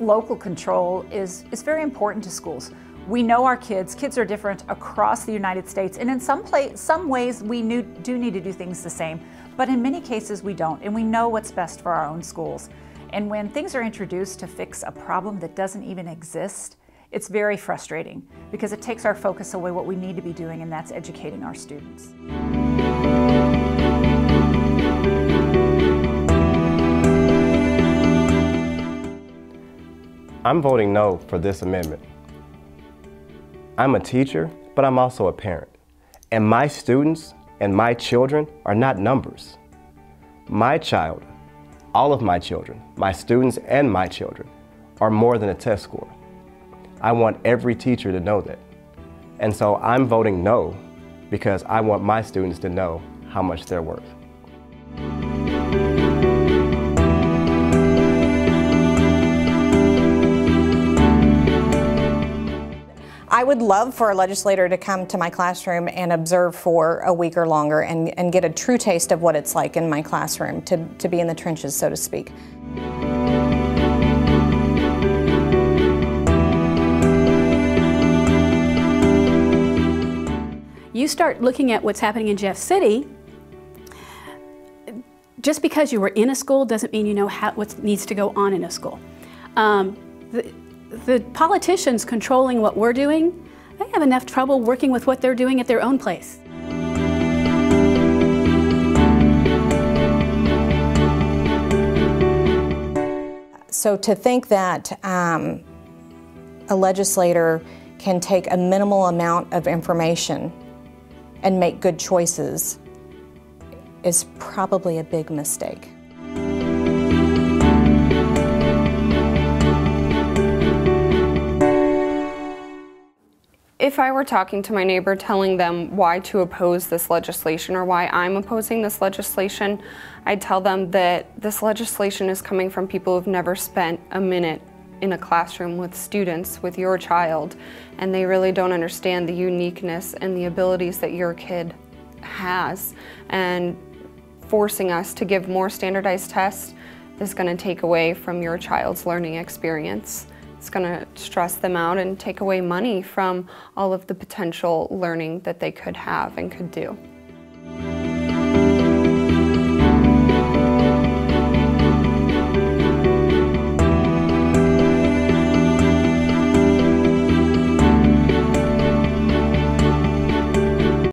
local control is very important to schools. We know our kids. Kids are different across the United States, and in some ways we do need to do things the same, but in many cases we don't, and we know what's best for our own schools. And when things are introduced to fix a problem that doesn't even exist, it's very frustrating because it takes our focus away what we need to be doing, and that's educating our students. I'm voting no for this amendment. I'm a teacher, but I'm also a parent. And my students and my children are not numbers. My child, all of my children, my students and my children, are more than a test score. I want every teacher to know that. And so I'm voting no because I want my students to know how much they're worth. I would love for a legislator to come to my classroom and observe for a week or longer and get a true taste of what it's like in my classroom, to be in the trenches, so to speak. You start looking at what's happening in Jeff City. Just because you were in a school doesn't mean you know what needs to go on in a school. The politicians controlling what we're doing, they have enough trouble working with what they're doing at their own place. So to think that a legislator can take a minimal amount of information and make good choices is probably a big mistake. If I were talking to my neighbor telling them why to oppose this legislation or why I'm opposing this legislation, I'd tell them that this legislation is coming from people who've never spent a minute in a classroom with students, with your child, and they really don't understand the uniqueness and the abilities that your kid has. And forcing us to give more standardized tests is going to take away from your child's learning experience. It's going to stress them out and take away money from all of the potential learning that they could have and could do.